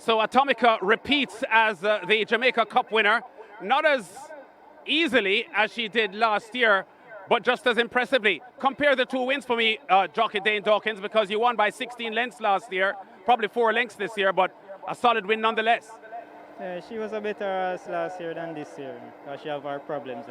So Atomica repeats as the Jamaica Cup winner, not as easily as she did last year, but just as impressively. Compare the two wins for me, jockey Dane Dawkins, because you won by 16 lengths last year, probably 4 lengths this year, but a solid win nonetheless. Yeah, she was a better horse last year than this year, because she have her problems.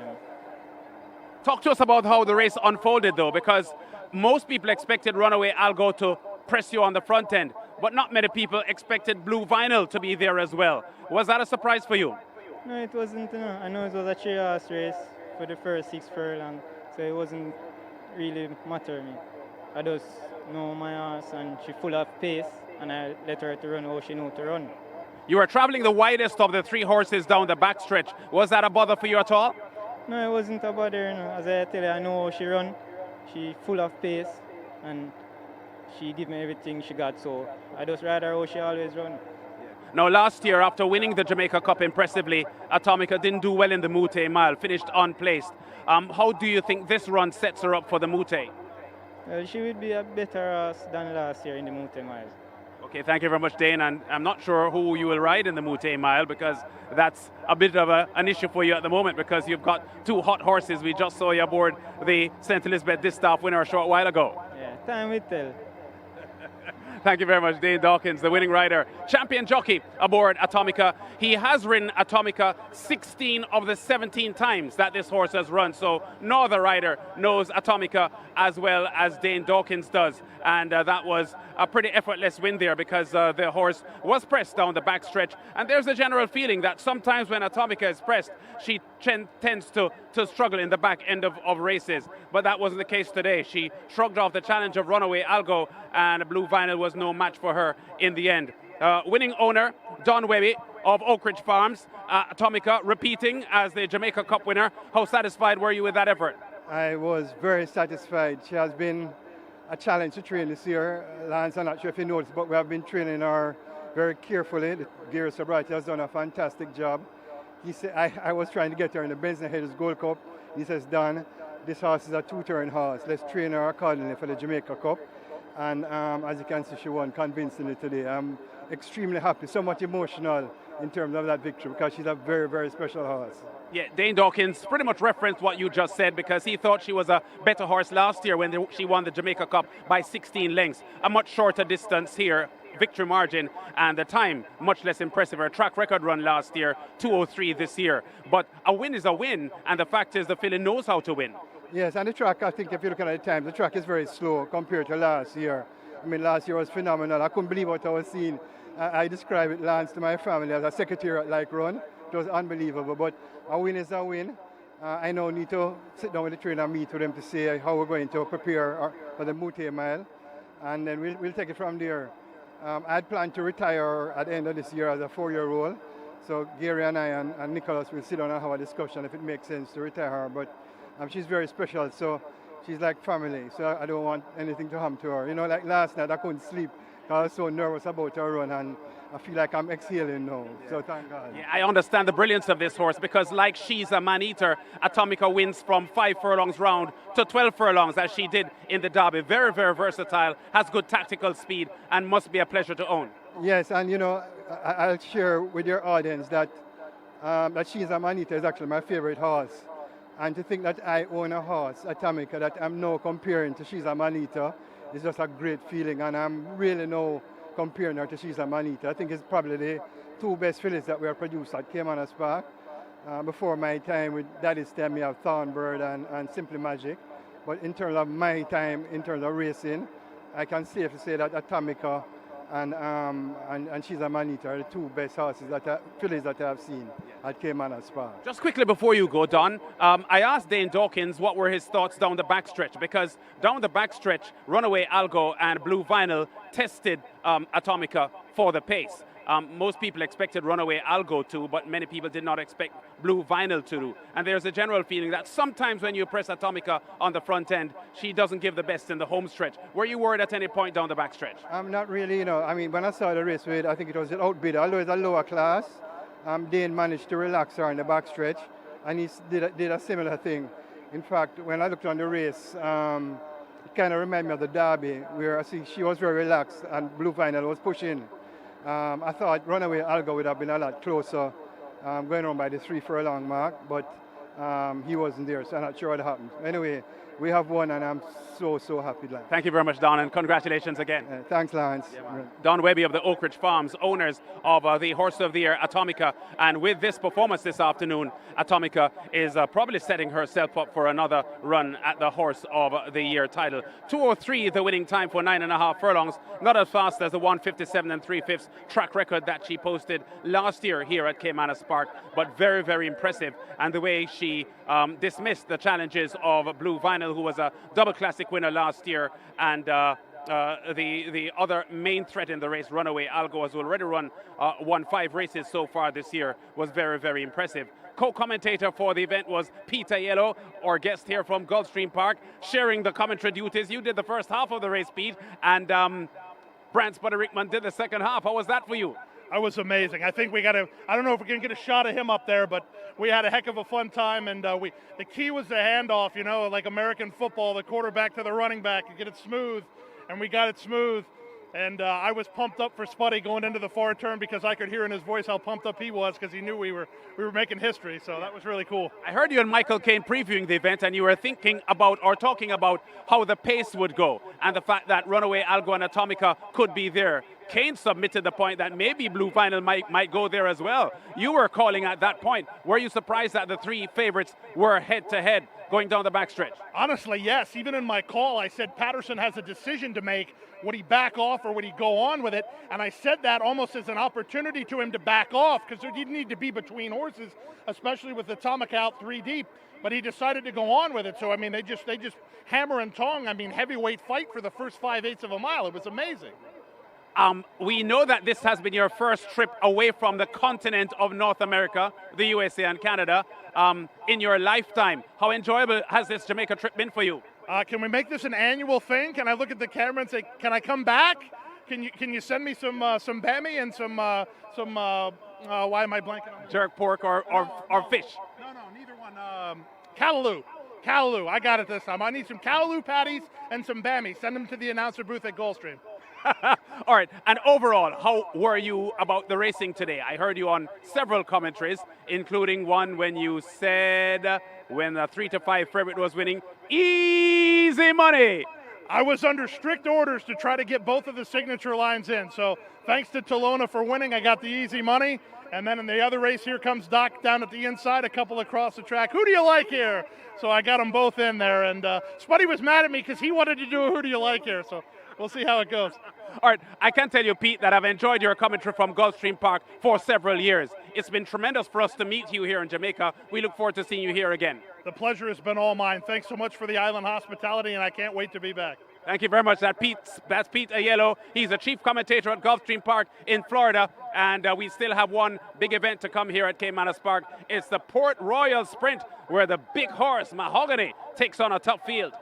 Talk to us about how the race unfolded, though, because most people expected Runaway Algo to press you on the front end, but not many people expected Blue Vinyl to be there as well. Was that a surprise for you? No, it wasn't. I know it was a 3-horse race for the first 6 furlongs, so it wasn't really matter me. I just know my horse, and she full of pace, and I let her to run how she knew to run. You were traveling the widest of the 3 horses down the backstretch. Was that a bother for you at all? No, it wasn't a bother. As I tell you, I know how she run. She full of pace, and she give me everything she got. So I just rather how she always run. Now, last year, after winning the Jamaica Cup impressively, Atomica didn't do well in the Mute Mile, finished unplaced. How do you think this run sets her up for the Mute? Well, she would be a better horse than last year in the Mute Mile. Okay, thank you very much, Dane. And I'm not sure who you will ride in the Mute Mile, because that's a bit of an issue for you at the moment, because you've got 2 hot horses. We just saw you aboard the St. Elizabeth Distaff winner a short while ago. Yeah, time will tell. Thank you very much, Dane Dawkins, the winning rider. Champion jockey aboard Atomica. He has ridden Atomica 16 of the 17 times that this horse has run. So no other rider knows Atomica as well as Dane Dawkins does. And that was a pretty effortless win there, because the horse was pressed down the backstretch. And there's a general feeling that sometimes when Atomica is pressed, she tends to struggle in the back end of races. But that wasn't the case today. She shrugged off the challenge of Runaway Algo, and Blue Vinyl was no match for her in the end. Winning owner, Don Wehby of Oak Ridge Farms, Atomica repeating as the Jamaica Cup winner. How satisfied were you with that effort? I was very satisfied. She has been a challenge to train this year. Lance, I'm not sure if you noticed, but we have been training her very carefully. Gary Sobriety has done a fantastic job. He said, I was trying to get her in the Benson Hedges Gold Cup. He says, Don, this horse is a 2-turn horse. Let's train her accordingly for the Jamaica Cup. And as you can see, she won convincingly today. I'm extremely happy, so much emotional in terms of that victory, because she's a very, very special horse. Yeah, Dane Dawkins pretty much referenced what you just said, because he thought she was a better horse last year when she won the Jamaica Cup by 16 lengths. A much shorter distance here, victory margin, and the time much less impressive. Her track record run last year, 2:03 this year. But a win is a win, and the fact is the filly knows how to win. Yes, and the track, I think if you look at the time, the track is very slow compared to last year. I mean, last year was phenomenal. I couldn't believe what I was seeing. I describe it, Lance, to my family as a secretariat-like run. It was unbelievable, but a win is a win. I now need to sit down with the trainer and meet with them to see how we're going to prepare for the Mute Mile, and then we'll take it from there. I had planned to retire at the end of this year as a 4-year-old, so Gary and I and Nicholas will sit down and have a discussion if it makes sense to retire her, but she's very special, so she's like family, so I don't want anything to happen to her. You know, like last night I couldn't sleep. I was so nervous about her run, and I feel like I'm exhaling now, so thank God. Yeah, I understand the brilliance of this horse, because like she's a man-eater, Atomica wins from 5 furlongs round to 12 furlongs, as she did in the Derby. Very, very versatile, has good tactical speed, and must be a pleasure to own. Yes, and you know, I'll share with your audience that that she's a man-eater is actually my favorite horse. And to think that I own a horse, Atomica, that I'm now comparing to She's a Man-Eater, is just a great feeling. And I'm really now comparing her to She's a Man-Eater. I think it's probably the 2 best fillies that we have produced at Caymanas Park. Before my time with Daddy Stem, we have Thornbird and Simply Magic. But in terms of my time, in terms of racing, I can safely say that Atomica and She's a Man-Eater are the 2 best horses fillies that I have seen at Caymanas Park. Just quickly before you go, Don, I asked Dane Dawkins what were his thoughts down the backstretch, because down the backstretch, Runaway Algo and Blue Vinyl tested Atomica for the pace. Most people expected Runaway Algo to, but many people did not expect Blue Vinyl to. And there's a general feeling that sometimes when you press Atomica on the front end, she doesn't give the best in the home stretch. Were you worried at any point down the backstretch? I'm not really, you know. I mean, when I saw the race with, I think it was an outbid, although it's a lower class, Dane managed to relax her in the backstretch, and he did a similar thing. In fact, when I looked on the race, it kind of reminded me of the Derby, where I see she was very relaxed and Blue Vinyl was pushing. I thought Runaway Algo would have been a lot closer, going on by the 3 furlong mark, but he wasn't there, so I'm not sure what happened. Anyway, we have won, and I'm so happy. Thank you very much, Don, and congratulations again. Thanks, Lance. Don Wehby of the Oak Ridge Farms, owners of the Horse of the Year, Atomica. And with this performance this afternoon, Atomica is probably setting herself up for another run at the Horse of the Year title. 2:03 the winning time for 9.5 furlongs. Not as fast as the 1:57 3/5 track record that she posted last year here at Caymanas Park, but very impressive. And the way she dismissed the challenges of Blue Vinyl, who was a double classic winner last year, and the other main threat in the race, Runaway Algo, has already won 5 races so far this year, was very impressive. Co-commentator for the event was Peter Yellow, our guest here from Gulfstream Park, sharing the commentary duties. You did the first half of the race, Pete, and Brant Spudder-Rickman did the second half. How was that for you? That was amazing. I think I don't know if we can get a shot of him up there, but we had a heck of a fun time, and the key was the handoff, like American football, the quarterback to the running back, you get it smooth, and we got it smooth. And I was pumped up for Spuddy going into the far turn because I could hear in his voice how pumped up he was because he knew we were making history. So that was really cool. I heard you and Michael Caine previewing the event, and you were thinking about or talking about how the pace would go and the fact that Runaway Algo and Atomica could be there. Caine submitted the point that maybe Blue Vinyl might go there as well. You were calling at that point. Were you surprised that the 3 favorites were head-to-head going down the backstretch? Honestly, yes. Even in my call, I said Patterson has a decision to make. Would he back off or would he go on with it? And I said that almost as an opportunity to him to back off because there didn't need to be between horses, especially with Atomica out 3 deep. But he decided to go on with it. So, I mean, they just hammer and tong. I mean, heavyweight fight for the first 5/8 of a mile. It was amazing. We know that this has been your first trip away from the continent of North America, the USA and Canada, in your lifetime. How enjoyable has this Jamaica trip been for you? Can we make this an annual thing? Can I look at the camera and say, can I come back? Can you send me some bammy and some why am I blanking on jerk pork or fish? No, neither one. Callaloo. I got it this time. I need some callaloo patties and some bammy. Send them to the announcer booth at Gulfstream. All right, and overall, how were you about the racing today? I heard you on several commentaries, including one when you said when a 3-5 favorite was winning, easy money. I was under strict orders to try to get both of the signature lines in. So thanks to Tolona for winning, I got the easy money. And then in the other race, here comes Doc down at the inside, a couple across the track. Who do you like here? So I got them both in there. And Spuddy was mad at me because he wanted to do a who do you like here. So we'll see how it goes. All right, I can tell you, Pete, that I've enjoyed your commentary from Gulfstream Park for several years. It's been tremendous for us to meet you here in Jamaica. We look forward to seeing you here again. The pleasure has been all mine. Thanks so much for the island hospitality, and I can't wait to be back. Thank you very much. That's Pete Aiello. He's a chief commentator at Gulfstream Park in Florida, and we still have one big event to come here at Caymanas Park. It's the Port Royal Sprint, where the big horse, Mahogany, takes on a tough field.